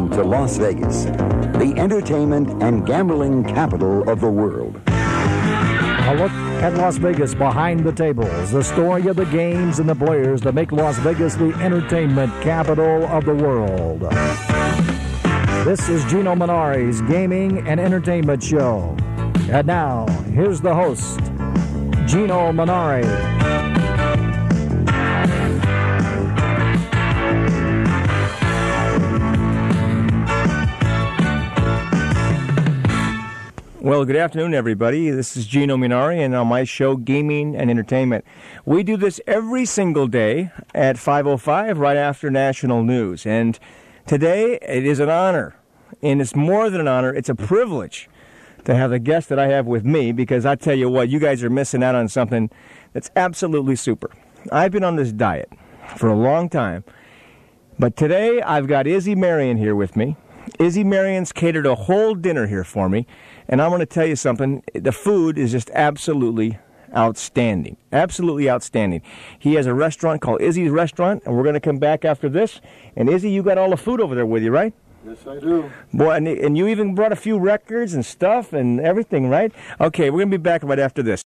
Welcome to Las Vegas, the entertainment and gambling capital of the world. A look at Las Vegas behind the tables, the story of the games and the players that make Las Vegas the entertainment capital of the world. This is Geno Munari's Gaming and Entertainment Show. And now, here's the host, Geno Munari. Well, good afternoon, everybody. This is Geno Munari, and on my show, Gaming and Entertainment. We do this every single day at 5:05, right after national news. And today, it is an honor, and it's more than an honor, it's a privilege to have the guest that I have with me, because I tell you what, you guys are missing out on something that's absolutely super. I've been on this diet for a long time, but today I've got Izzy Marion here with me. Izzy Marion's catered a whole dinner here for me, and I'm going to tell you something. The food is just absolutely outstanding. Absolutely outstanding. He has a restaurant called Izzy's Restaurant, and we're going to come back after this. And Izzy, you got all the food over there with you, right? Yes, I do. Boy, and you even brought a few records and stuff and everything, right? Okay, we're going to be back right after this.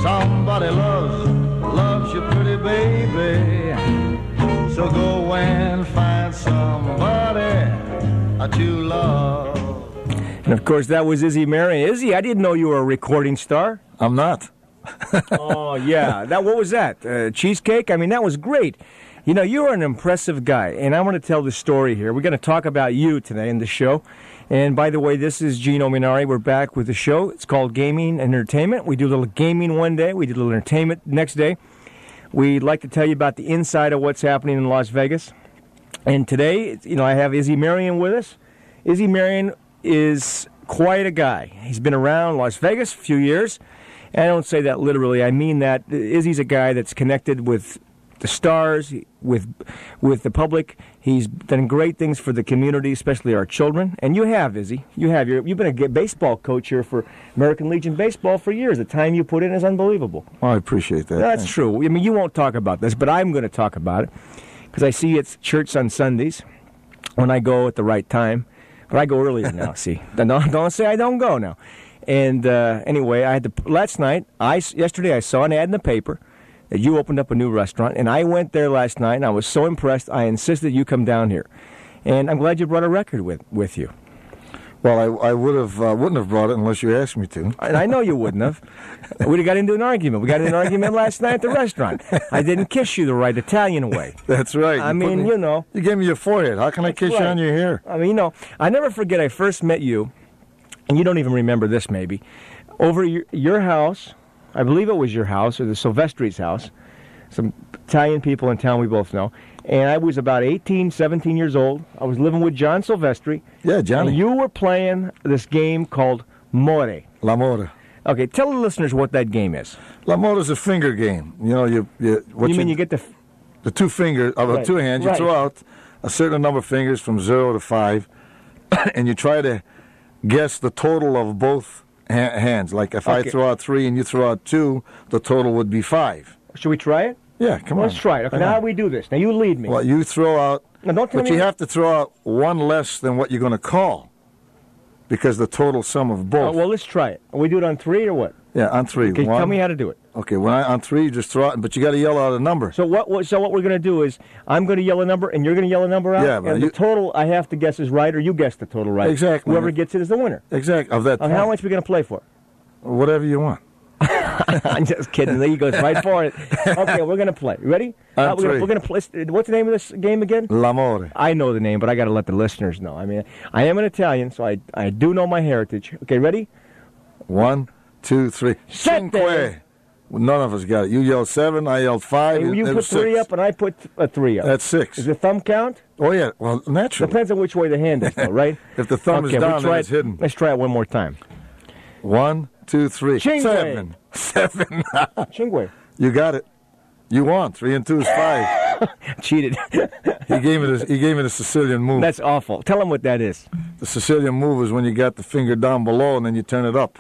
Somebody loves you, pretty baby. So go and find somebody to love. And of course, that was Izzy Marion. Izzy, I didn't know you were a recording star. I'm not. Oh, yeah. What was that? Cheesecake? I mean, that was great. You know, you're an impressive guy, and I want to tell the story here. We're going to talk about you today in the show. And by the way, this is Geno Munari. We're back with the show. It's called Gaming and Entertainment. We do a little gaming one day. We do a little entertainment next day. We'd like to tell you about the inside of what's happening in Las Vegas. And today, you know, I have Izzy Marion with us. Izzy Marion is quite a guy. He's been around Las Vegas a few years. And I don't say that literally. I mean that Izzy's a guy that's connected with the stars, with the public. He's done great things for the community, especially our children. And you have, Izzy. You've been a baseball coach here for American Legion Baseball for years. The time you put in is unbelievable. Well, I appreciate that. That's true. I mean, you won't talk about this, but I'm going to talk about it because I see it's church on Sundays when I go at the right time. But I go earlier now, see. Don't say I don't go now. And anyway, yesterday I saw an ad in the paper that you opened up a new restaurant, and I went there last night, and I was so impressed, I insisted you come down here. And I'm glad you brought a record with you. Well, I wouldn't have brought it unless you asked me to. And I know you wouldn't have. We'd have got into an argument. We got into an argument last night at the restaurant. I didn't kiss you the right Italian way. That's right. I mean, you know. You gave me your forehead. How can I kiss you on your hair? I mean, you know, I never forget I first met you, and you don't even remember this maybe, over your house. I believe it was your house, or the Silvestri's house. Some Italian people in town we both know. And I was about 18, 17 years old. I was living with John Silvestri. Yeah, Johnny. And you were playing this game called More. L'Amore. Okay, tell the listeners what that game is. L'Amore is a finger game. You know, you get the... the two fingers, of the two hands, you throw out a certain number of fingers from 0 to 5, and you try to guess the total of both hands. Like if I throw out 3 and you throw out 2, the total would be 5. Should we try it? Yeah, come on. Let's try it. Okay, now how do we do this? Now you lead me. Well, you throw out, now, don't tell but me you have to throw out one less than what you're going to call, because the total sum of both. Well, let's try it. We do it on 3 or what? Yeah, on 3. Okay, tell me how to do it. Okay, on 3, you just throw out, but you got to yell out a number. So what we're going to do is I'm going to yell a number and you're going to yell a number out. Yeah, but and the total I have to guess is right, or you guess the total right. Exactly. Whoever gets it is the winner. Exactly. Of that. How much are we going to play for? Whatever you want. I'm just kidding. He goes right for it. Okay, we're going to play. Ready? We're going to play. What's the name of this game again? L'amore. I know the name, but I got to let the listeners know. I mean, I am an Italian, so I do know my heritage. Okay, ready? 1, 2, 3. Cinque. Well, none of us got it. You yelled 7, I yelled 5. And you put 3 up, and I put a 3 up. That's 6. Does the thumb count? Oh, yeah. Well, naturally. Depends on which way the hand is, though, right? If the thumb is down, then it's hidden. Let's try it one more time. 1, 2, 3. Cinque. 7. 7. Cinque. You got it. You won. 3 and 2 is 5. Cheated. He gave me the Sicilian move. That's awful. Tell him what that is. The Sicilian move is when you got the finger down below and then you turn it up.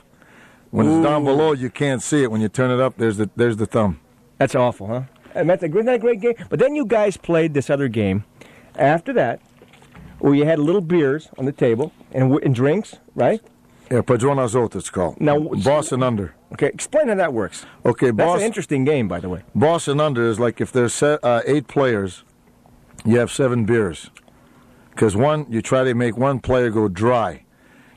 When it's down below, you can't see it. When you turn it up, there's the thumb. That's awful, huh? And isn't that a great game? But then you guys played this other game after that, where you had little beers on the table and drinks, right? Yeah, Padrone Azot it's called. Now, boss and under. Okay, explain how that works. Okay, That's an interesting game, by the way. Boss and under is like if there's 8 players, you have 7 beers. Because you try to make one player go dry.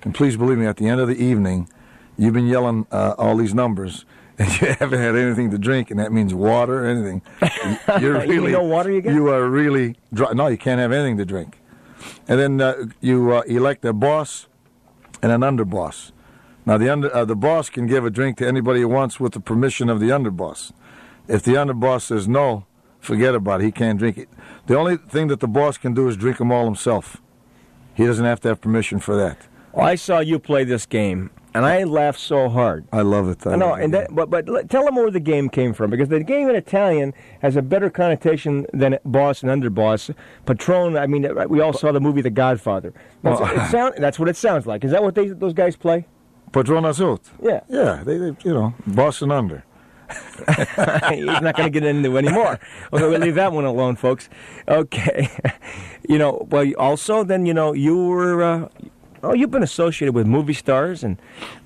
And please believe me, at the end of the evening, you've been yelling all these numbers, and you haven't had anything to drink, and that means water or anything. You're really, no water you get? You are really dry. No, you can't have anything to drink. And then you elect a boss and an underboss. Now, the boss can give a drink to anybody he wants with the permission of the underboss. If the underboss says no, forget about it. He can't drink it. The only thing that the boss can do is drink them all himself. He doesn't have to have permission for that. Well, I saw you play this game, and I laughed so hard. I love it. But tell them where the game came from, because the game in Italian has a better connotation than boss and underboss. Patron, I mean, we all saw the movie The Godfather. That's what it sounds like. Is that what those guys play? Padrone Azot. Yeah. Yeah, they boss and under. He's not going to get into it anymore. Okay, we'll leave that one alone, folks. Okay. Also, then, you were... you've been associated with movie stars, and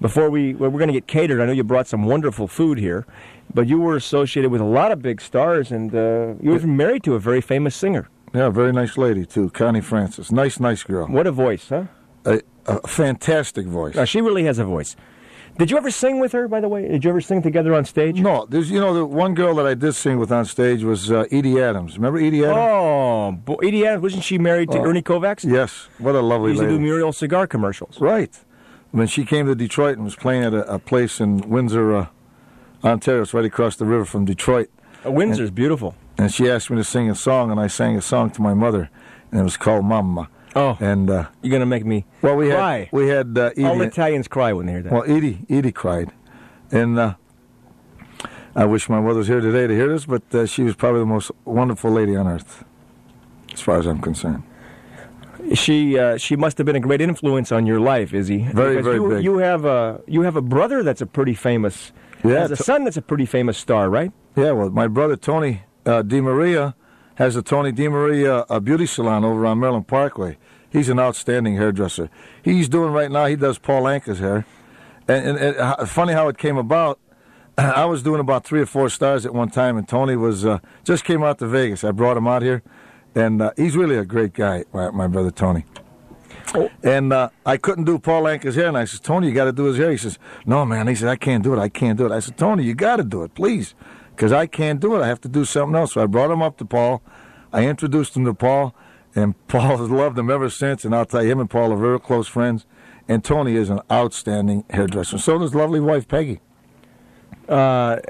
before we're going to get catered, I know you brought some wonderful food here, but you were associated with a lot of big stars, and you were married to a very famous singer. Yeah, very nice lady, too, Connie Francis. Nice girl. What a voice, huh? A fantastic voice. She really has a voice. Did you ever sing with her, by the way? Did you ever sing together on stage? No. There's, the one girl that I did sing with on stage was Edie Adams. Remember Edie Adams? Oh, Edie Adams. Wasn't she married to Ernie Kovacs? Yes. What a lovely lady. She used to do Muriel cigar commercials. Right. When she came to Detroit and was playing at a place in Windsor, Ontario, it's right across the river from Detroit. Windsor's beautiful. And she asked me to sing a song, and I sang a song to my mother, and it was called Mamma. Oh, and you're going to make me cry. We had Edie. All Italians cry when they hear that. Well, Edie cried. And I wish my mother was here today to hear this, but she was probably the most wonderful lady on earth, as far as I'm concerned. She must have been a great influence on your life, Izzy. Very big. You have a brother that's a pretty famous... has a son that's a pretty famous star, right? Yeah, well, my brother Tony DiMaria has a Tony DiMaria beauty salon over on Maryland Parkway. He's an outstanding hairdresser. He's doing right now, he does Paul Anka's hair. And funny how it came about, I was doing about 3 or 4 stars at one time, and Tony was just came out to Vegas. I brought him out here, and he's really a great guy, my brother Tony. Oh. And I couldn't do Paul Anka's hair, and I said, Tony, you got to do his hair. He says, no, man. He said, I can't do it. I said, Tony, you got to do it, please, because I can't do it. I have to do something else. So I brought him up to Paul. I introduced him to Paul, and Paul has loved him ever since, and I'll tell you, him and Paul are very close friends. And Tony is an outstanding hairdresser. So does lovely wife Peggy. I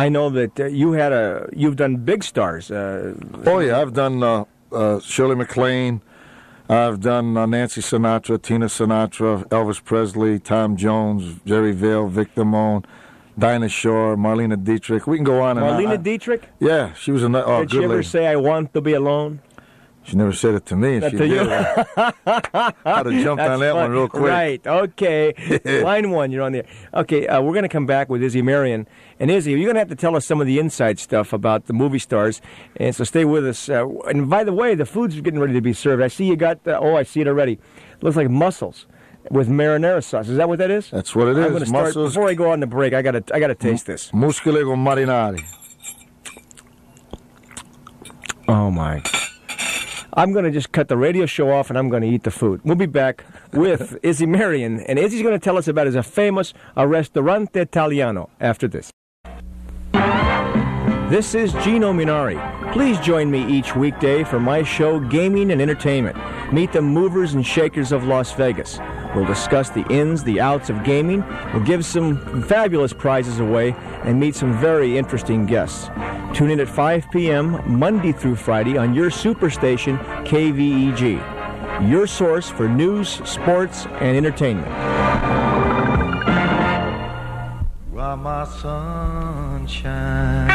know that you've done big stars. Oh yeah, I've done Shirley MacLaine. I've done Nancy Sinatra, Tina Sinatra, Elvis Presley, Tom Jones, Jerry Vale, Vic Damone, Dinah Shore, Marlena Dietrich. We can go on and on. Marlena Dietrich? Yeah, she was a Did good she ever lady. say, I want to be alone? She never said it to me. Not She to did. you? I'd have jumped on that one real quick. Right, okay. Line one, you're on there. Okay, we're going to come back with Izzy Marion. And Izzy, you're going to have to tell us some of the inside stuff about the movie stars. And so stay with us. And by the way, the food's getting ready to be served. I see you got, I see it already. Looks like mussels with marinara sauce. Is that what that is? That's what it I'm is. going to start, Mussels. before I go on the break, I got to taste this. Muscole con marinari. Oh, my. I'm going to just cut the radio show off and I'm going to eat the food. We'll be back with Izzy Marion. And Izzy's going to tell us about his famous Ristorante Italiano after this. This is Geno Munari. Please join me each weekday for my show, Gaming and Entertainment. Meet the movers and shakers of Las Vegas. We'll discuss the ins, the outs of gaming. We'll give some fabulous prizes away and meet some very interesting guests. Tune in at 5 p.m. Monday through Friday on your superstation, KVEG. Your source for news, sports, and entertainment. You are my sunshine,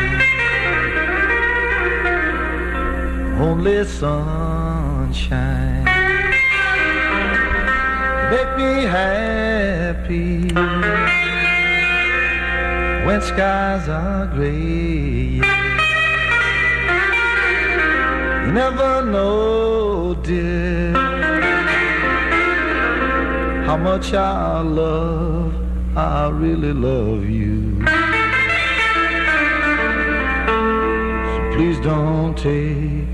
only sunshine. Make me happy when skies are gray. You never know, dear, how much I really love you. So please don't take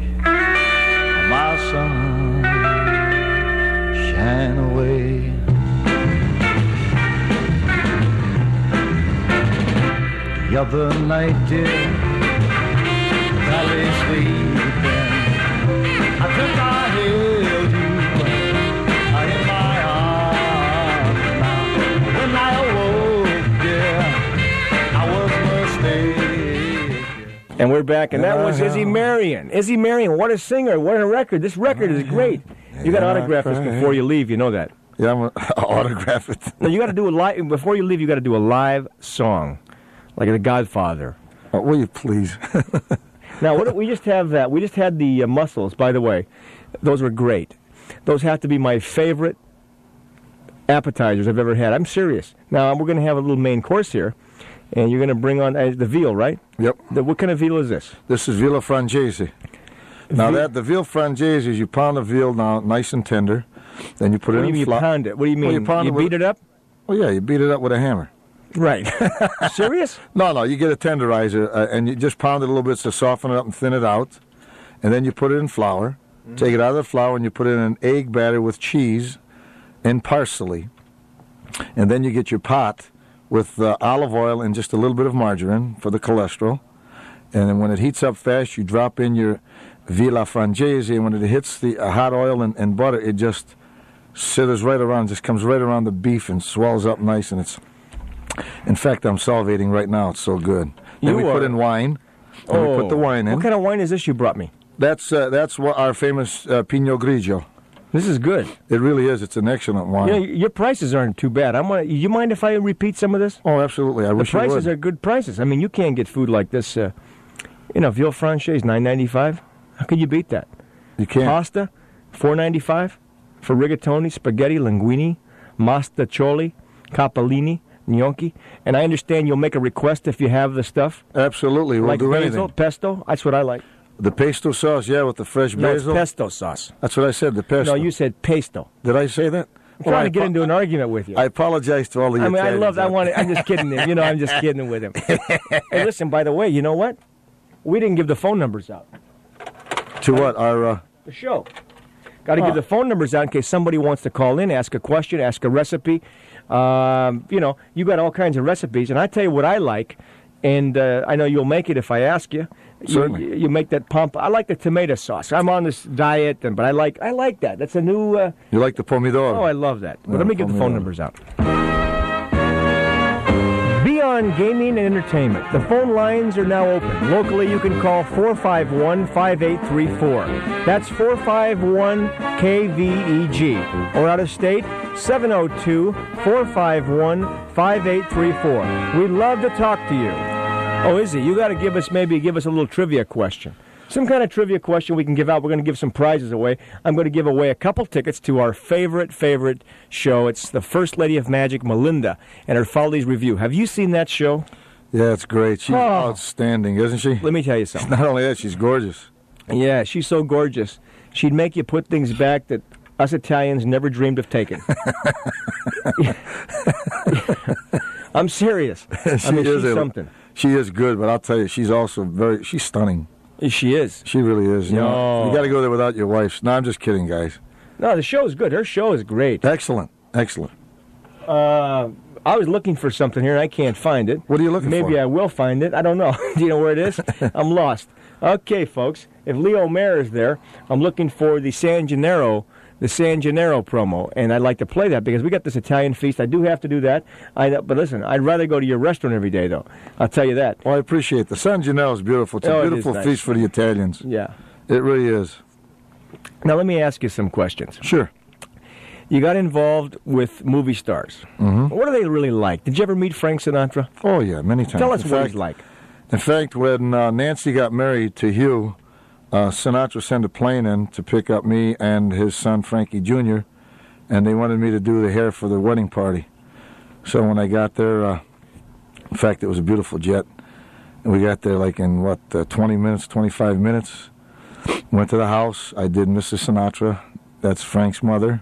my sunshine away. The other night, dear, I lay sleeping. I think I held you in my arms now. When I awoke, dear, I was mistaken. And we're back, and that was Izzy Marion. Izzy Marion, what a singer, what a record. This record is great. You got to autograph this before you leave, you know that. Yeah, I'm going to autograph it. No, you got to do a live, before you leave, you got to do a live song, like The Godfather. Oh, will you please? Now, we just have that. We just had the mussels, by the way. Those were great. Those have to be my favorite appetizers I've ever had. I'm serious. Now, we're going to have a little main course here, and you're going to bring on the veal, right? Yep. What kind of veal is this? This is Villa Frangese. Now, the veal Frangese is you pound the veal now nice and tender, then you put it in What do you mean you pound it? What do you mean? Well, you beat it up? Oh, yeah, you beat it up with a hammer. Right. Serious? No, you get a tenderizer, and you just pound it a little bit to soften it up and thin it out, and then you put it in flour. Take it out of the flour, and you put it in an egg batter with cheese and parsley. And then you get your pot with olive oil and just a little bit of margarine for the cholesterol. And then when it heats up fast, you drop in your Villa Frangese, and when it hits the hot oil and butter, it just slithers right around, just comes right around the beef and swells up nice, and it's... In fact, I'm salivating right now. It's so good. Then we put in wine. We put the wine in. What kind of wine is this you brought me? That's what our famous Pinot Grigio. This is good. It really is. It's an excellent wine. You know, your prices aren't too bad. You mind if I repeat some of this? Oh, absolutely. I wish you would. The prices are good prices. I mean, you can't get food like this. Veal Francais, $9.95. How can you beat that? You can't. Pasta, $4.95 for rigatoni, spaghetti, linguine, mastacholi, capellini, gnocchi. And I understand you'll make a request if you have the stuff. Absolutely. We'll like do basil, anything. pesto. That's what I like. The pesto sauce, yeah, with the fresh No, it's basil. pesto sauce. That's what I said, the pesto. No, you said pesto. Did I say that? I'm trying to get into an argument with you. I apologize to all the Italians. I'm just kidding him. I'm just kidding with him. Hey, listen, by the way, you know what? We didn't give the phone numbers out. To what? Our The show. Got to give the phone numbers out in case somebody wants to call in, ask a question, ask a recipe. You got all kinds of recipes, and I tell you what I like, and I know you'll make it if I ask you. Certainly. You make that pump. I like the tomato sauce. I'm on this diet, but I like that. That's a new... you like the pomodoro? Oh, I love that. But let me get the phone numbers out. Beyond Gaming and Entertainment, the phone lines are now open. Locally, you can call 451-5834. That's 451-KVEG. Or out of state, 702-451-5834. We'd love to talk to you. Oh, Izzy, you got to give us a little trivia question. Some kind of trivia question we can give out. We're going to give some prizes away. I'm going to give away a couple tickets to our favorite show. It's the First Lady of Magic, Melinda, and her Follies Review. Have you seen that show? Yeah, it's great. She's outstanding, isn't she? Let me tell you something. Not only that, she's gorgeous. Yeah, she's so gorgeous. She'd make you put things back that us Italians never dreamed of taking. I'm serious. She's something. She is good, but I'll tell you, she's also she's stunning. She is. She really is. You know, you got to go there without your wife. No, I'm just kidding, guys. No, the show's good. Her show is great. Excellent. I was looking for something here, and I can't find it. What are you looking for? Maybe I will find it. I don't know. Do you know where it is? I'm lost. Okay, folks. If Leo Mayer is there, I'm looking for the San Gennaro promo, and I'd like to play that because we got this Italian feast. I do have to do that. But listen, I'd rather go to your restaurant every day, though. I'll tell you that. Well, I appreciate the San Gennaro is beautiful. It's a beautiful feast for the Italians. Yeah. It really is. Now, let me ask you some questions. Sure. You got involved with movie stars. Mm-hmm. What are they really like? Did you ever meet Frank Sinatra? Oh, yeah, many times. Tell us what he's like. In fact, when Nancy got married to Hugh, Sinatra sent a plane in to pick up me and his son, Frankie Jr., and they wanted me to do the hair for the wedding party. So when I got there, in fact, it was a beautiful jet, and we got there like in, 20 minutes, 25 minutes. Went to the house. I did Mrs. Sinatra. That's Frank's mother.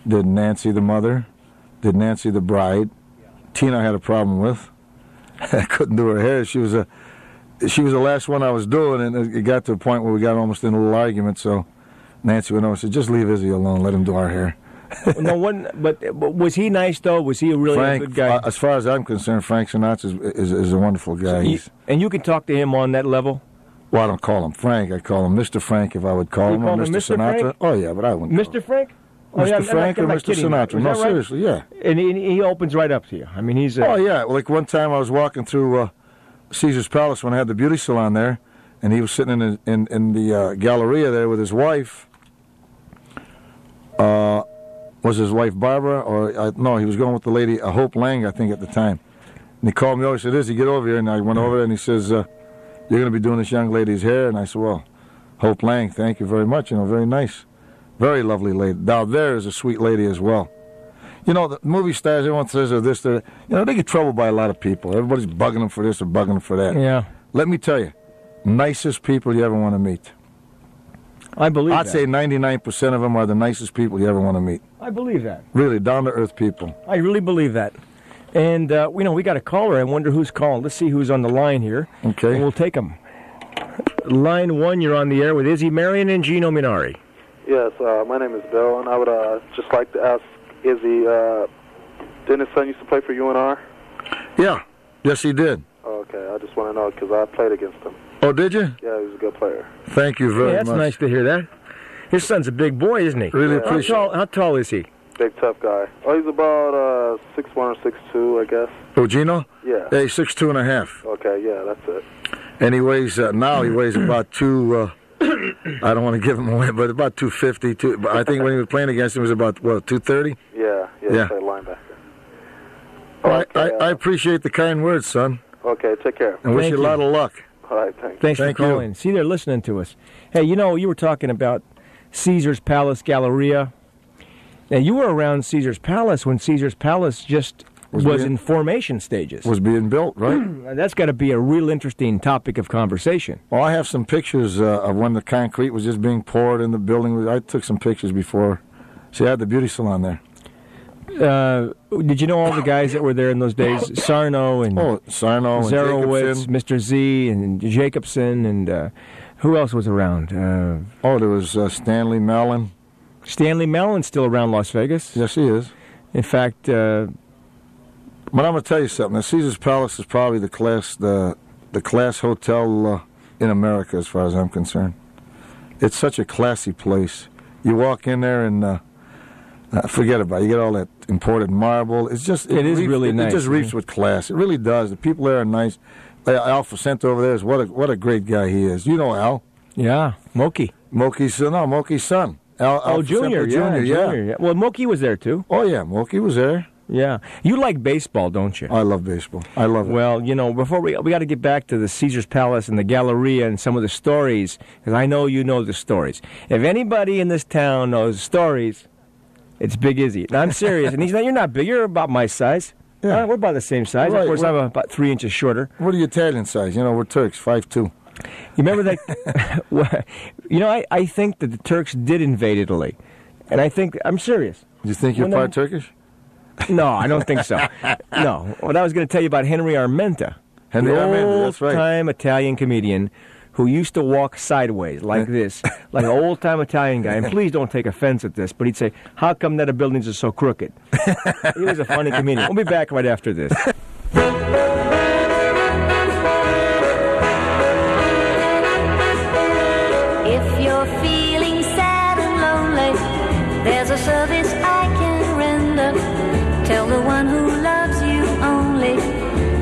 Did Nancy the mother. Did Nancy the bride. Tina I had a problem with. I couldn't do her hair. She was the last one I was doing, and it got to a point where we got almost in a little argument, so Nancy went over and said, just leave Izzy alone, let him do our hair. But was he nice, though? Was he a good guy? As far as I'm concerned, Frank Sinatra is a wonderful guy. And you can talk to him on that level? Well, I don't call him Frank. I call him Mr. Frank if I would call him, or Mr. Sinatra. Frank? Oh, yeah, but I wouldn't Mr. Frank? Mr. Frank or Mr. Sinatra? No, seriously, yeah. And he opens right up to you. I mean, he's... Oh, yeah. Like one time I was walking through Caesar's Palace when I had the beauty salon there, and he was sitting in the Galleria there with his wife. Was his wife Barbara? No, he was going with the lady, Hope Lang, I think, at the time. And he called me over. He said, Izzy, get over here. And I went over there, and he says, you're going to be doing this young lady's hair? And I said, well, Hope Lang, thank you very much. Very nice. Very lovely lady. Now, there is a sweet lady as well. You know, the movie stars, everyone says they're this, they're... You know, they get troubled by a lot of people. Everybody's bugging them for this or bugging them for that. Yeah. Let me tell you, nicest people you ever want to meet. I believe that. I'd say 99% of them are the nicest people you ever want to meet. I believe that. Really, down-to-earth people. I really believe that. And, we got a caller. I wonder who's calling. Let's see who's on the line here. Okay. And we'll take them. Line 1, you're on the air with Izzy Marion and Geno Munari. Yes, my name is Bill, and I would just like to ask Izzy, didn't his son used to play for UNR? Yeah. Yes, he did. Okay, I just want to know because I played against him. Oh, did you? Yeah, he was a good player. Thank you very much. That's nice to hear that. His son's a big boy, isn't he? Really appreciate it. How tall is he? Big, tough guy. Oh, he's about 6'1" or 6'2", I guess. Oh, Gino? Yeah. Yeah, he's 6'2.5". Okay, yeah, that's it. And he weighs, now he weighs about I don't want to give him away, but about 250. But I think when he was playing against him, it was about, 230? Yeah. Play linebacker. Well, I appreciate the kind words, son. Okay, take care. And wish you a lot of luck. All right, thanks. Thanks for calling. You. See, they're listening to us. Hey, you were talking about Caesar's Palace Galleria. Now, you were around Caesar's Palace when Caesar's Palace just was in formation stages. Was being built, right? That's got to be a real interesting topic of conversation. Well, I have some pictures of when the concrete was just being poured in the building. I took some pictures before. See, I had the beauty salon there. Did you know all the guys that were there in those days? Sarno and and Zarowitz, Mr. Z and Jacobson, and who else was around? There was Stanley Mellon. Stanley Mellon's still around Las Vegas. Yes, he is. In fact, but I'm going to tell you something. The Caesar's Palace is probably the class hotel in America, as far as I'm concerned. It's such a classy place. You walk in there and forget about it. You get all that imported marble. It is really nice. It just reeks with class. It really does. The people there are nice. Al Facento over there is what a great guy he is. You know Al? Yeah, Moki's son. Alpha Junior, Semper yeah, Junior, yeah. Well, Mookie was there too. Oh yeah, Mookie was there. Yeah, you like baseball, don't you? I love baseball. I love it. Well, before we got to get back to the Caesar's Palace and the Galleria and some of the stories, because I know you know the stories. If anybody in this town knows stories, it's Big Izzy. Now, I'm serious, and you're not big. You're about my size. Yeah. We're about the same size. Right. Of course, I'm about 3 inches shorter. What are you Italian size? We're Turks, 5'2". You remember that? I think that the Turks did invade Italy, and I'm serious. You think you're part Turkish? No, I don't think so. No. What I was going to tell you about Henry Armenta. Henry Armenta, that's right. Old-time Italian comedian who used to walk sideways like this, like an old-time Italian guy. And please don't take offense at this, but he'd say, how come that buildings are so crooked? He was a funny comedian. We'll be back right after this. If you're feeling sad and lonely, there's a service I can render. Tell the one who loves you only,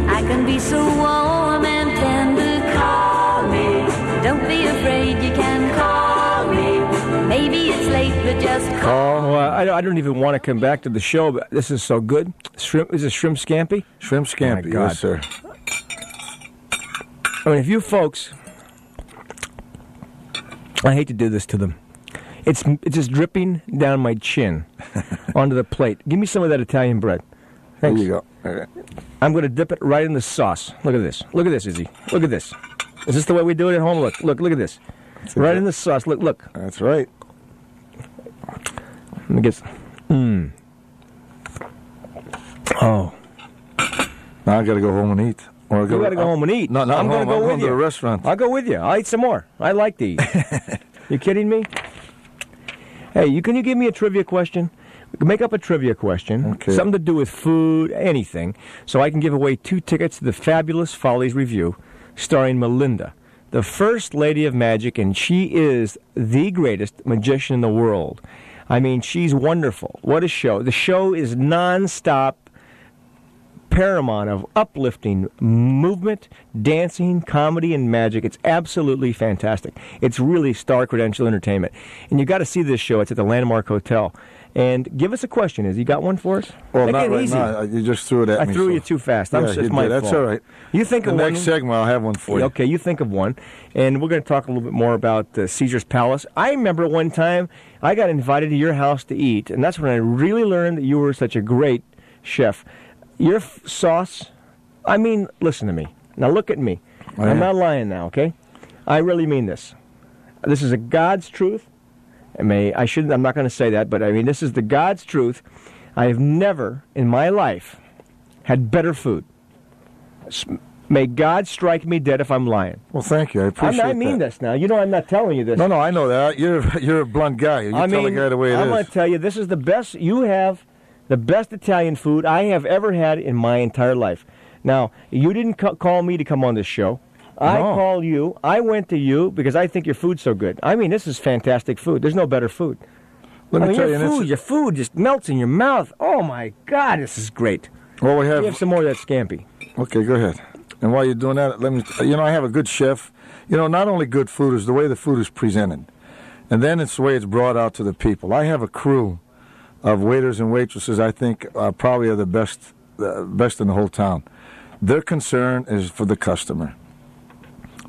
I can be so warm and tender. Call me, don't be afraid, you can call me. Maybe it's late, but just call. Well, I don't even want to come back to the show, but this is so good. Is it shrimp scampi? Shrimp scampi, Oh, my God. yes, sir. I mean, if you folks, I hate to do this to them. It's just dripping down my chin onto the plate. Give me some of that Italian bread. Thanks. There you go. All right. I'm going to dip it right in the sauce. Look at this. Look at this, Izzy. Look at this. Is this the way we do it at home? Look at this. Right in the sauce. Look. That's right. Let me get. Oh. Now I got to go home and eat. You got to go home and eat. No, I'm going to go with you. To the restaurant. I'll go with you. I'll eat some more. I like to eat. You kidding me? Hey, can you give me a trivia question? We can make up a trivia question. Okay. Something to do with food, anything. So I can give away 2 tickets to the Fabulous Follies Review starring Melinda, the First Lady of Magic, and she is the greatest magician in the world. I mean, she's wonderful. What a show. The show is nonstop paramount of uplifting movement, dancing, comedy, and magic. It's absolutely fantastic. It's really star-credential entertainment. And you got to see this show. It's at the Landmark Hotel. And give us a question. Has you got one for us? Well, Make not it right easy. now. You just threw it at me. I threw you too fast. It's my fault. That's all right. You think the of next one. segment, I'll have one for you. Okay, you think of one. And we're going to talk a little bit more about Caesar's Palace. I remember one time I got invited to your house to eat, and that's when I really learned that you were such a great chef. Your sauce, I mean, listen to me. Now look at me. I'm not lying now, okay? I really mean this. This is a God's truth. I'm not going to say that, but I mean, this is the God's truth. I have never in my life had better food. May God strike me dead if I'm lying. Well, thank you. I appreciate that. I mean this now. You know I'm not telling you this. No, I know that. You're a blunt guy. You tell the guy the way it is. I'm going to tell you, this is the best. You have the best Italian food I have ever had in my entire life. Now, you didn't call me to come on this show. I called you. I went to you because I think your food's so good. I mean, this is fantastic food. There's no better food. Let me tell you, your food just melts in your mouth. Oh my God, this is great. Well, we have some more of that scampi. Okay, go ahead. And while you're doing that, let me. I have a good chef. Not only good food is the way the food is presented, and then it's the way it's brought out to the people. I have a crew of waiters and waitresses. I think probably are the best in the whole town. Their concern is for the customer.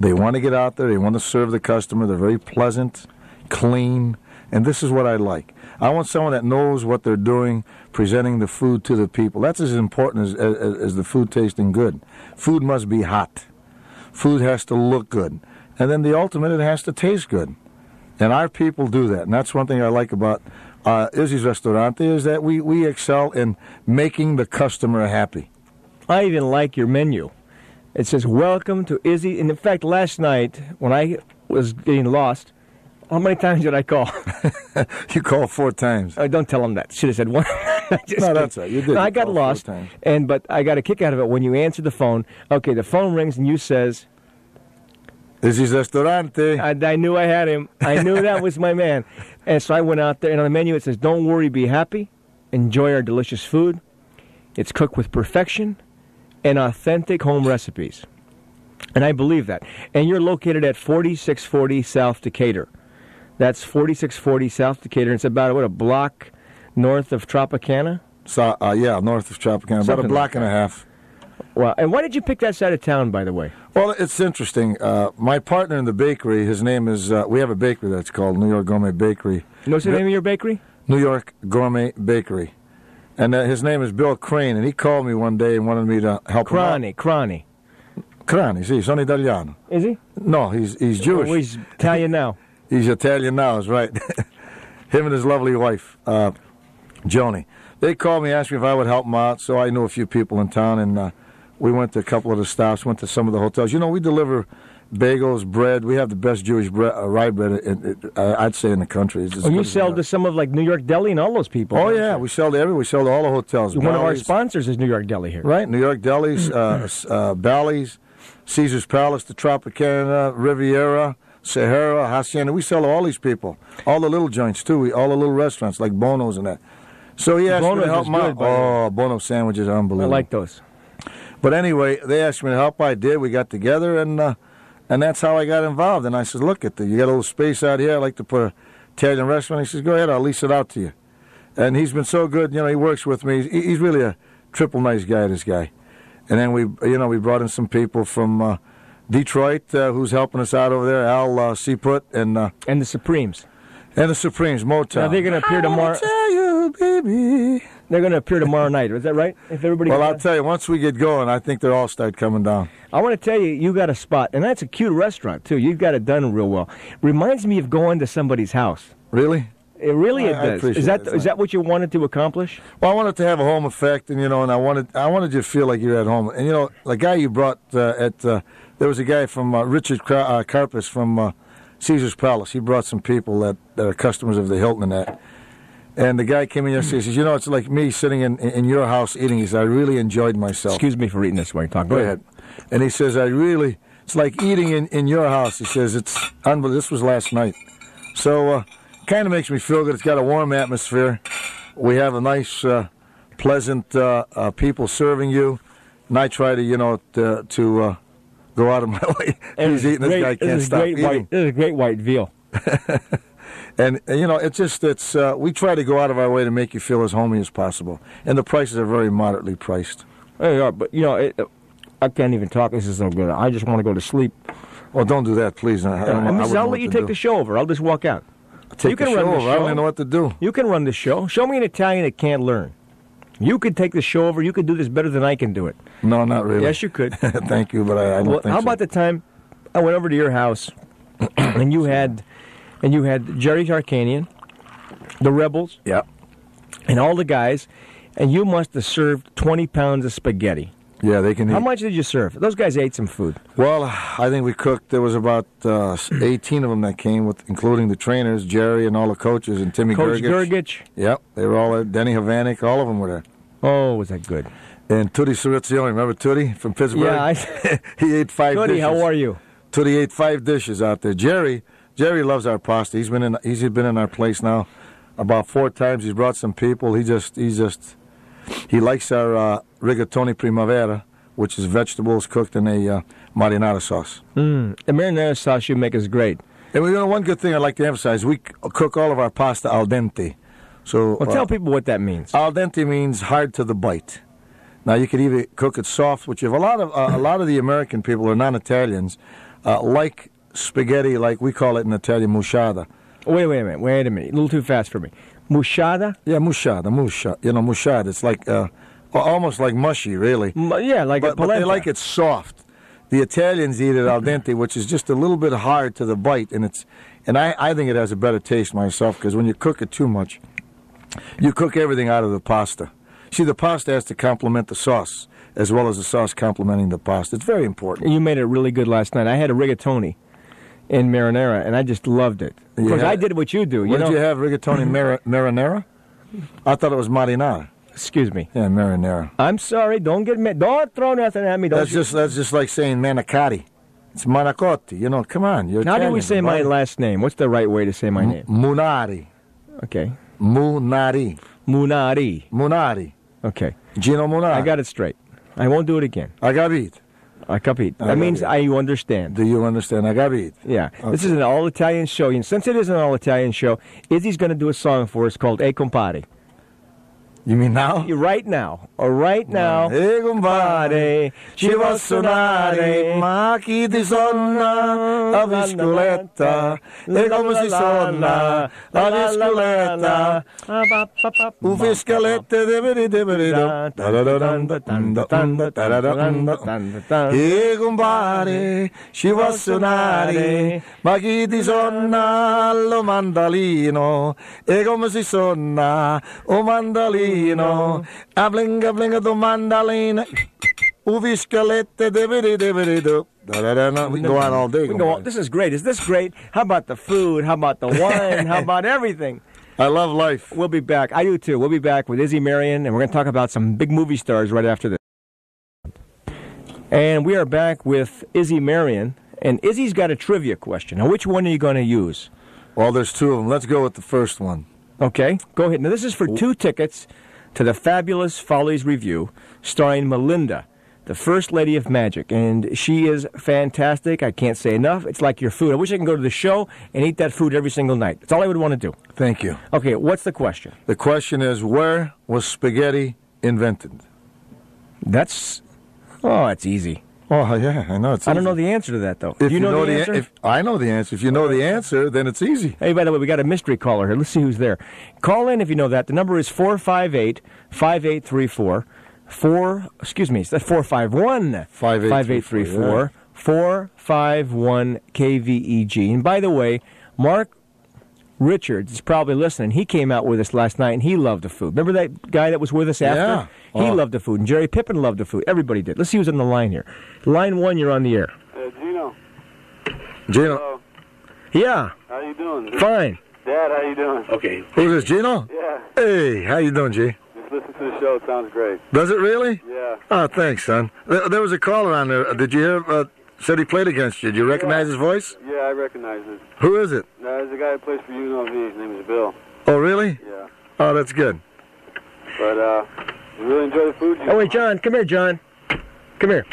They want to get out there. They want to serve the customer. They're very pleasant, clean, and this is what I like. I want someone that knows what they're doing, presenting the food to the people. That's as important as the food tasting good. Food must be hot. Food has to look good. And then the ultimate, it has to taste good. And our people do that. And that's one thing I like about Izzy's Ristorante is that we excel in making the customer happy. I even like your menu. It says, welcome to Izzy. And in fact, last night, when I was getting lost, how many times did I call? You called 4 times. Don't tell them that. Should have said 1. No, that's right. You did. I got lost, but I got a kick out of it when you answered the phone. Okay, the phone rings and you says, Izzy's Ristorante. I knew I had him. I knew that was my man. And so I went out there, and on the menu it says, don't worry, be happy. Enjoy our delicious food. It's cooked with perfection and authentic home recipes. And I believe that. And you're located at 4640 South Decatur. That's 4640 South Decatur. And it's about, what, a block north of Tropicana? So, yeah, north of Tropicana, about a block and a half. Wow. And why did you pick that side of town, by the way? Well, it's interesting. My partner in the bakery, his name is, we have a bakery that's called New York Gourmet Bakery. What's the name of your bakery? New York Gourmet Bakery. And his name is Bill Crane, and he called me one day and wanted me to help him out. Crani. Crani, sì, sono italiano. Is he? No, he's Jewish. Oh, he's Italian now. He's Italian now, is right. Him and his lovely wife, Joni. They called me, asked me if I would help them out, so I knew a few people in town, and we went to a couple of the stops, went to some of the hotels. You know, we deliver bagels, bread. We have the best Jewish bread, rye bread, I'd say, in the country. Oh, you sell to some of, like, New York Deli and all those people. Oh, yeah, we sell to everywhere. We sell to all the hotels. One of our sponsors is New York Deli here. Right, New York Deli's, Bally's, Caesar's Palace, the Tropicana, Riviera, Sahara, Hacienda. We sell to all these people. All the little joints, too. All the little restaurants, like Bono's and that. So he asked me to help him out. Oh, Bono sandwiches are unbelievable. I like those. But anyway, they asked me to help. I did. We got together, and that's how I got involved. And I said, look, you got a little space out here. I'd like to put an Italian restaurant. He says, go ahead. I'll lease it out to you. And he's been so good. You know, he works with me. He's really a triple nice guy, this guy. And then we brought in some people from Detroit who's helping us out over there, Al Seaput and the Supremes. And the Supremes, Motown. Now they're going to appear tomorrow. Tell you, baby. They're going to appear tomorrow night. Is that right? If everybody. Well, I'll tell you. Once we get going, I think they'll all start coming down. I want to tell you, you got a spot, and that's a cute restaurant too. You've got it done real well. Reminds me of going to somebody's house. Really? It really I does. Is that what you wanted to accomplish? Well, I wanted to have a home effect, and I wanted you to feel like you're at home. And the guy you brought there was a guy from Richard Karpus from Caesar's Palace. He brought some people that are customers of the Hilton and that. And the guy came in yesterday and says, it's like me sitting in your house eating. He said, I really enjoyed myself. Excuse me for eating this while you talk. Go ahead. And he says, it's like eating in your house. He says, it's unbelievable. This was last night. So, kind of makes me feel good. It's got a warm atmosphere. We have a nice, pleasant people serving you. And I try to, go out of my way. He's eating. This guy can't stop eating. This is a great white veal. And we try to go out of our way to make you feel as homey as possible. And the prices are very moderately priced. They are, but I can't even talk. This is so good. I just want to go to sleep. Well, don't do that, please. I'll let you take the show over. I'll just walk out. You can run the show. I don't even know what to do. You can run the show. Show me an Italian that can't learn. You could take the show over. You could do this better than I can do it. No, not really. Yes, you could. Thank you, but I don't think so. How about the time I went over to your house and you had Jerry Tarkanian, the Rebels, and all the guys, and you must have served 20 pounds of spaghetti. Yeah, they can eat. How much did you serve? Those guys ate some food. Well, I think we cooked. There was about 18 of them that came, including the trainers, Jerry and all the coaches, and Timmy Coach Gergich. Gergich. Yep, they were all there. Denny Havanik, all of them were there. Oh, was that good? And Tutti Sorizione, remember Tutti from Pittsburgh? Yeah, he ate 5 dishes. Tutti, how are you? Tutti ate 5 dishes out there. Jerry loves our pasta. He's been in our place now about 4 times. He's brought some people. He likes our rigatoni primavera, which is vegetables cooked in a marinara sauce. The marinara sauce you make is great. And one good thing I'd like to emphasize: we cook all of our pasta al dente. So, tell people what that means. Al dente means hard to the bite. Now you could either cook it soft, which if a lot of the American people or non-Italians like spaghetti, like we call it in Italian, musciata. Wait a minute, a little too fast for me. Musciata? Yeah, musciata. Musciata. It's like almost like mushy, really. Yeah, like a polenta. But they like it soft. The Italians eat it al dente, which is just a little bit hard to the bite, and I think it has a better taste myself, because when you cook it too much, you cook everything out of the pasta. See, the pasta has to complement the sauce, as well as the sauce complementing the pasta. It's very important. You made it really good last night. I had a rigatoni in marinara, and I just loved it. Of course, I did what you do. What did you have, rigatoni marinara? I thought it was marinara. Excuse me. Yeah, marinara. I'm sorry. Don't throw nothing at me. That's just like saying manicotti. It's manicotti. Come on. You're How do we say my last name? What's the right way to say my name? Munari. Okay. Munari. Munari. Munari. Okay. Geno Munari. I got it straight. I won't do it again. I got it. capito. That means you understand. Do you understand? I capito. Yeah. Okay. This is an all-Italian show. And since it is an all-Italian show, Izzy's going to do a song for us called E Compare. You mean now? Right now. Right now. E compare, ci va suonare, ma chi ti suona la viscoletta? E come si suona la viscoletta? Un fiscalette E compare, ci va suonare, ma chi ti suona lo mandolino? E come si suona o mandolino? A blinga blinga do mandolino. Uviscalette debidi. We can go on all day. We can go on. This is great. Is this great? How about the food? How about the wine? How about everything? I love life. We'll be back. I do too. We'll be back with Izzy Marion, and we're going to talk about some big movie stars right after this. And we are back with Izzy Marion, and Izzy's got a trivia question. Now, which one are you going to use? Well, there's two of them. Let's go with the first one. Okay, go ahead. Now, this is for 2 tickets to the Fabulous Follies Review, starring Melinda, the First Lady of Magic. And she is fantastic. I can't say enough. It's like your food. I wish I could go to the show and eat that food every single night. That's all I would want to do. Thank you. Okay, what's the question? The question is, where was spaghetti invented? That's easy. Oh, yeah, I know. I don't know the answer to that, though. If Do you know the answer? I know the answer. If you know the answer, then it's easy. Hey, by the way, we got a mystery caller here. Let's see who's there. Call in if you know that. The number is 458-5834. That's 451 5834 451 KVEG. And by the way, Mark Richards is probably listening. He came out with us last night, and he loved the food. Remember that guy that was with us after? Yeah. He loved the food, and Jerry Pippin loved the food. Everybody did. Let's see who's on the line here. Line 1, you're on the air. Geno. Geno. Yeah. How you doing? Fine. Dad, how you doing? Okay. Who's this, Geno? Yeah. Hey, how you doing, G? Just listen to the show. It sounds great. Does it really? Yeah. Oh, thanks, son. There was a caller on there. Did you hear? Said he played against you. Did you recognize his voice? Yeah, I recognize it. Who is it? There's a guy that plays for UNLV. His name is Bill. Oh, really? Yeah. Oh, that's good. But, you really enjoy the food? Oh, wait, John. Come here, John. Come here.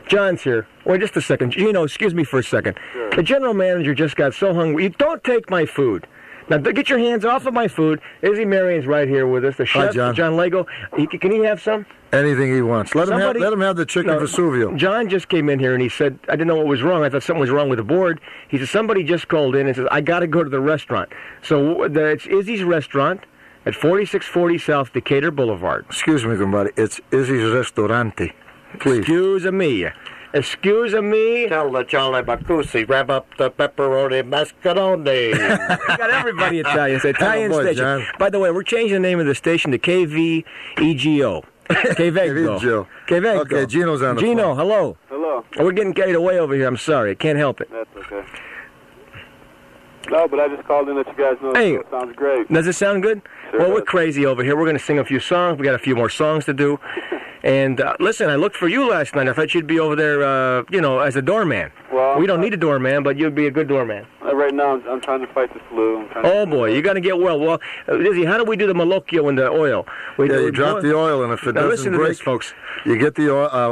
John's here. Wait just a second. Geno, excuse me for a second. Sure. The general manager just got so hungry. Don't take my food. Now, get your hands off of my food. Izzy Marion's right here with us. The chef, John. John Lego. Can he have some? Anything he wants. Let him have the chicken Vesuvio. John just came in here and he said, I didn't know what was wrong. I thought something was wrong with the board. He said, somebody just called in and says, I got to go to the restaurant. So it's Izzy's restaurant at 4640 South Decatur Boulevard. Excuse me, somebody. It's Izzy's Ristorante. Please. Excuse me. Excuse me. Tell the Charlie Bacusi, rev up the pepperoni mascaroni. Got everybody Italian. It's Italian boy, station. John. By the way, we're changing the name of the station to KVEGO. KVEG. KVEG. Okay, Geno's on the Geno, phone. hello. Hello. We're getting carried away over here. I'm sorry. I can't help it. That's okay. No, but I just called in to let you guys know. Hey. It sounds great. Does it sound good? Sure Well, does. we're crazy over here. We're going to sing a few songs. We got a few more songs to do. And listen, I looked for you last night. I thought you'd be over there, as a doorman. Well, We don't need a doorman, but you'd be a good doorman. Right now, I'm trying to fight the flu. Oh, boy, you got to get well. Well, Izzy, how do we do the malocchio in the oil? You drop the oil, and if it Now, doesn't listen to break, this, folks. you get the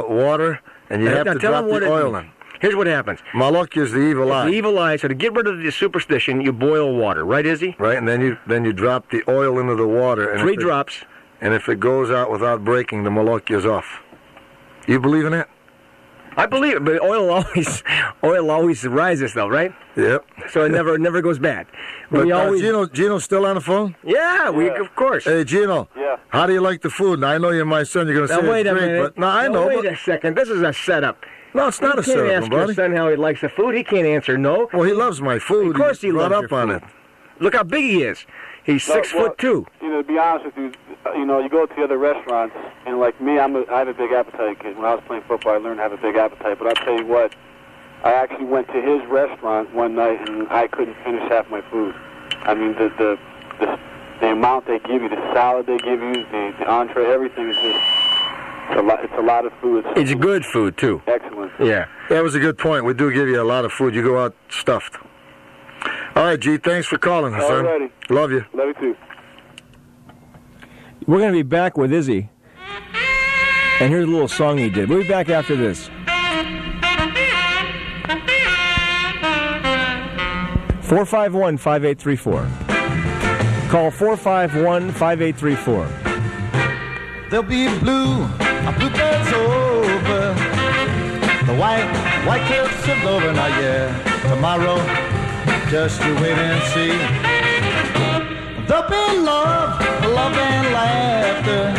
water, and you have Now, to tell drop them what the it oil means. in. Here's what happens. Malocchio is the evil eye. The evil eye. So to get rid of the superstition, you boil water, right, Izzy? Right, and then you drop the oil into the water. And 3 drops. And if it goes out without breaking, the malocchio's off. You believe in that? I believe it, but oil always rises, though, right? Yep. So it never goes bad. But We always, Geno's still on the phone? yeah, of course. Hey, Geno. Yeah. How do you like the food? Now, I know you're my son. You're going to say Now wait it's a great, minute. but no, I know. Wait but, a second. This is a setup. no, it's not a You can't setup, ask your buddy. son how he likes the food. He can't answer no. Well, he loves my food. Of course he brought loves up your on food. it. Look how big he is. He's 6'2". To be honest with you, you go to the other restaurants, and like me, I have a big appetite, because when I was playing football, I learned to have a big appetite. But I'll tell you what, I actually went to his restaurant one night, and I couldn't finish half my food. I mean, the amount they give you, the salad they give you, the entree, everything is just, it's a lot of food. It's good food, too. Excellent. Yeah. That was a good point. We do give you a lot of food. You go out stuffed. All right, G, thanks for calling, son. Alrighty. Love you. Love you too. We're going to be back with Izzy. And here's a little song he did. We'll be back after this. 451-5834. Call 451-5834. There'll be bluebirds over the white cliffs of Dover. Now, yeah, tomorrow, just you wait and see. There'll be love and laughter,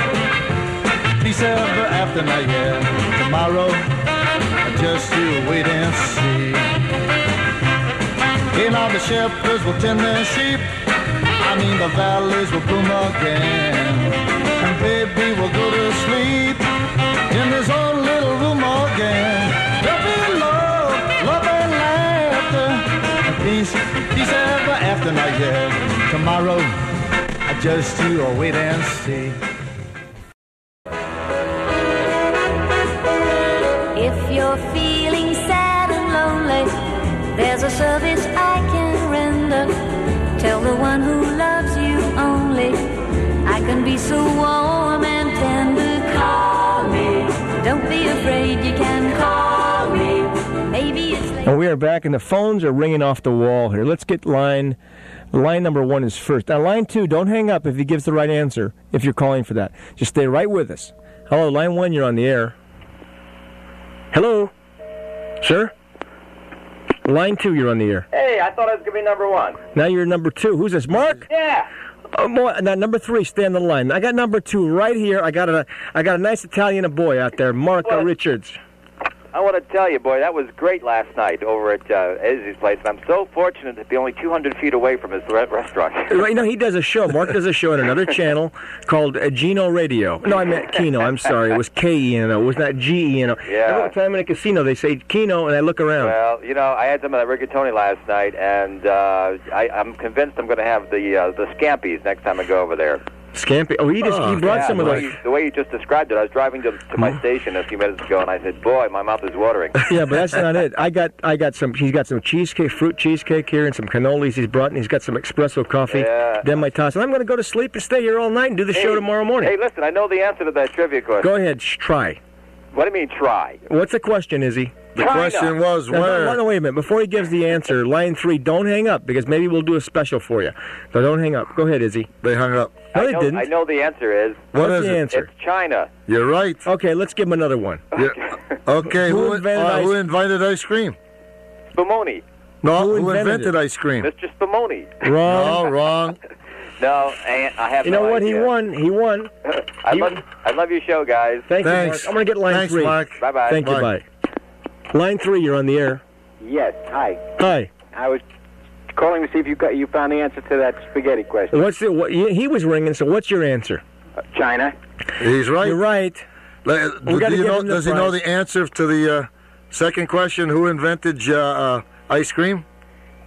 peace ever after. Now, yeah, tomorrow, just you wait and see. And all the shepherds will tend their sheep. I mean, the valleys will bloom again. And baby will go to sleep in his own little room again. There'll be love and laughter, and peace ever after. Now, yeah, tomorrow, just you wait and see. If you're feeling sad and lonely, there's a service I can render. Tell the one who loves you only, I can be so warm and tender. Call me, don't be afraid, you can call me. Maybe it's late. And we are back, and the phones are ringing off the wall here. Let's get line number 1 is first. Now, line 2, don't hang up if he gives the right answer, if you're calling for that. Just stay right with us. Hello, line 1, you're on the air. Hello? Sir? Line 2, you're on the air. Hey, I thought I was going to be number 1. Now you're number 2. Who's this, Mark? Yeah. Oh, boy, now, number 3, stay on the line. I got number 2 right here. I got a nice Italian boy out there, Mark Richards. I want to tell you, boy, that was great last night over at Izzy's place, and I'm so fortunate to be only 200 feet away from his restaurant. Right, he does a show. Mark does a show on another channel called Geno Radio. No, I meant Keno. I'm sorry. It was K-E-N-O. It was not G-E-N-O. Yeah. Every time I'm in a casino, they say Keno, and I look around. Well, I had some of that rigatoni last night, and I'm convinced I'm going to have the scampies next time I go over there. Scampi? Oh, he brought some of those. The way you just described it, I was driving to my station a few minutes ago, and I said, "Boy, my mouth is watering." Yeah, but that's not it. I got some. He's got some cheesecake, fruit cheesecake here, and some cannolis he's brought, and he's got some espresso coffee. Yeah. Then my toss. And I'm going to go to sleep and stay here all night and do the show tomorrow morning. Hey, listen, I know the answer to that trivia question. Go ahead, try. What do you mean, try? What's the question, Izzy? The question was where. No, wait a minute. Before he gives the answer, line 3, don't hang up, because maybe we'll do a special for you. So don't hang up. Go ahead, Izzy. They hung up. No, they didn't. I know the answer is. What's the answer? It's China. You're right. Okay, let's give him another one. Okay, who invented ice cream? Spumoni. No, who invented ice cream? Mr. Spumoni. Wrong. No, wrong. No, I have You know what? idea. He won. I love your show, guys. Thanks. You, Mark. I'm going to get line 3. Mark. Bye-bye. Thank you, bye. Line 3, you're on the air. Yes, hi. Hi. I was calling to see if you found the answer to that spaghetti question. He was ringing, so what's your answer? China. He's right. You're right. Does he know the answer to the second question, who invented ice cream?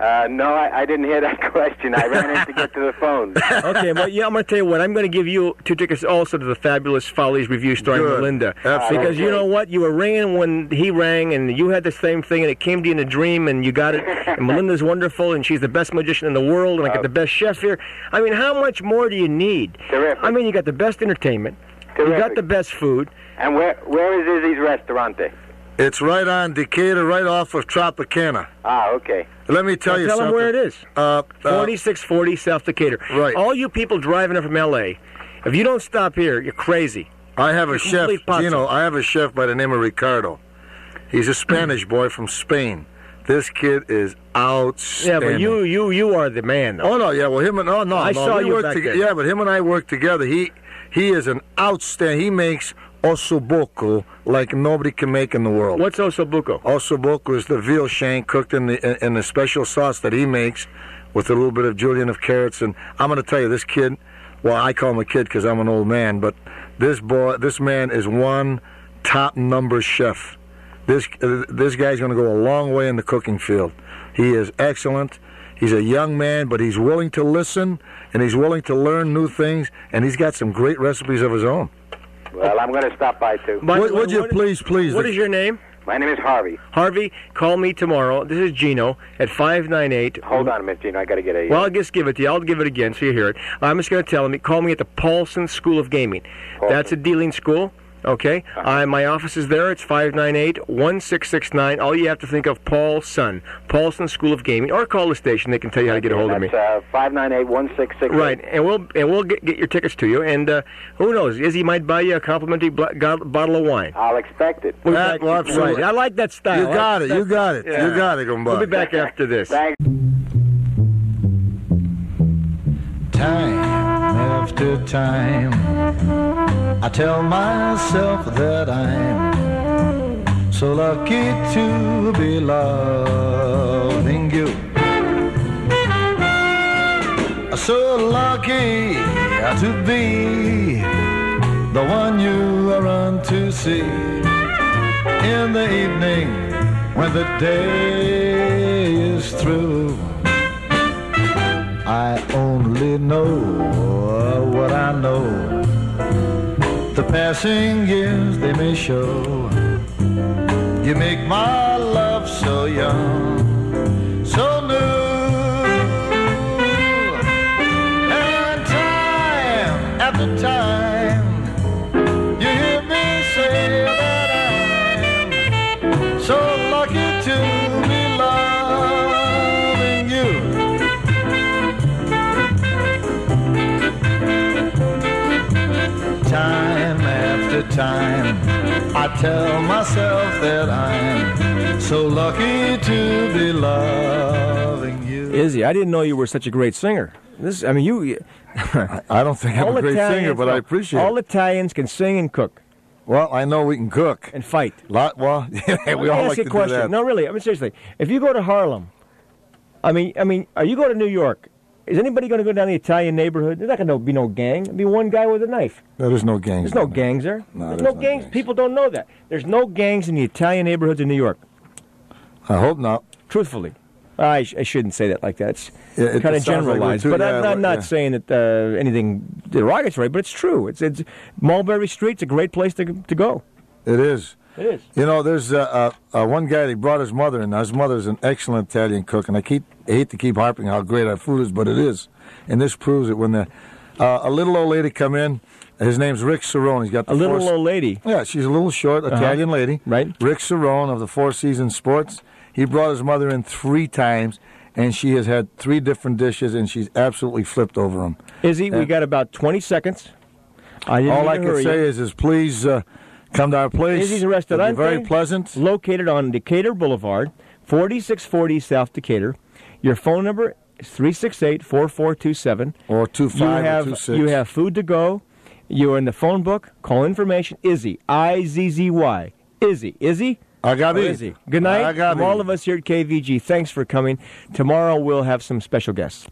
No, I didn't hear that question. I ran in to get to the phone. Okay, well, I'm going to tell you what. I'm going to give you 2 tickets also to the Fabulous Follies review starring Melinda. Absolutely. Because you know what? You were ringing when he rang, and you had the same thing, and it came to you in a dream, and you got it. And Melinda's wonderful, and she's the best magician in the world, and I got the best chef here. I mean, how much more do you need? Terrific. I mean, you got the best entertainment. Terrific. You got the best food. And where is Izzy's Restaurante? It's right on Decatur, right off of Tropicana. Ah, okay. Let me tell you something. Tell them where it is. 4640 South Decatur. Right. All you people driving up from L.A., if you don't stop here, you're crazy. I have a chef, pazzo. I have a chef by the name of Ricardo. He's a Spanish boy from Spain. This kid is outstanding. Yeah, but you are the man, though. Oh, no, yeah, well, him and... Oh, no, I saw you back there. Yeah, but him and I work together. He is an outstanding... He makes ossobuco like nobody can make in the world. What's ossobuco? Ossobuco is the veal shank cooked in the special sauce that he makes with a little bit of julienne of carrots. And I'm going to tell you, this kid... Well, I call him a kid because I'm an old man, but this man is one top-number chef. This guy's going to go a long way in the cooking field. He is excellent. He's a young man, but he's willing to listen, and he's willing to learn new things, and he's got some great recipes of his own. Well, I'm going to stop by, too. Would you please... What is your name? My name is Harvey. Harvey, call me tomorrow. This is Geno at 598. Hold on a minute, Geno. I got to get a... Well, I'll just give it to you. I'll give it again so you hear it. I'm just going to tell him, call me at the Paulson School of Gaming. Paulson. That's a dealing school. Okay? My office is there. It's 598-1669. All you have to think of Paulson School of Gaming, or call the station. They can tell you how to get a hold of me. That's 598-1668. Right, and we'll get your tickets to you. And who knows? Izzy might buy you a complimentary bottle of wine. I'll expect it. Right. I like that style. You got it. You got it. Yeah. You got it, Gumball. We'll be back after this. Thanks. Time after time, I tell myself that I'm so lucky to be loving you. So lucky to be the one you run to see in the evening when the day is through. I only know what I know. The passing years they may show. You make my love so young, so new. And time after time, you hear me say that I'm so lucky to be loving you. Time after time, I tell myself that I'm so lucky to be loving you. Izzy, I didn't know you were such a great singer. You. I don't think I'm a great singer, but I appreciate it. All Italians can sing and cook. Well, I know we can cook. And fight. We all like to do that. No, really, seriously. If you go to Harlem, or you go to New York, is anybody going to go down the Italian neighborhood? There's not going to be no gang. There'll be one guy with a knife. No, there's no gangs. There's no gangs there. No, there's no gangs. People don't know that. There's no gangs in the Italian neighborhoods in New York. I hope not. Truthfully. I shouldn't say that like that. It's kind of generalized. Like but I'm not saying that anything derogatory, but it's true. It's Mulberry Street's a great place to go. It is. It is. You know, there's one guy that brought his mother in. Now, his mother's an excellent Italian cook, and I hate to keep harping how great our food is, but it is. And this proves it. When a little old lady come in, his name's Rick Cerrone. He's got the old lady? Yeah, she's a little short Italian lady. Right. Rick Cerrone of the Four Seasons Sports. He brought his mother in 3 times, and she has had 3 different dishes, and she's absolutely flipped over them. Izzy, we got about 20 seconds. All I can say is please come to our place. Izzy's Restaurante. It'll be very pleasant. Located on Decatur Boulevard, 4640 South Decatur. Your phone number is 368-4427. Or 2526. You have food to go. You're in the phone book. Call information. Izzy, Izzy. Izzy? Izzy. Good night from all of us here at KVEG. Thanks for coming. Tomorrow we'll have some special guests.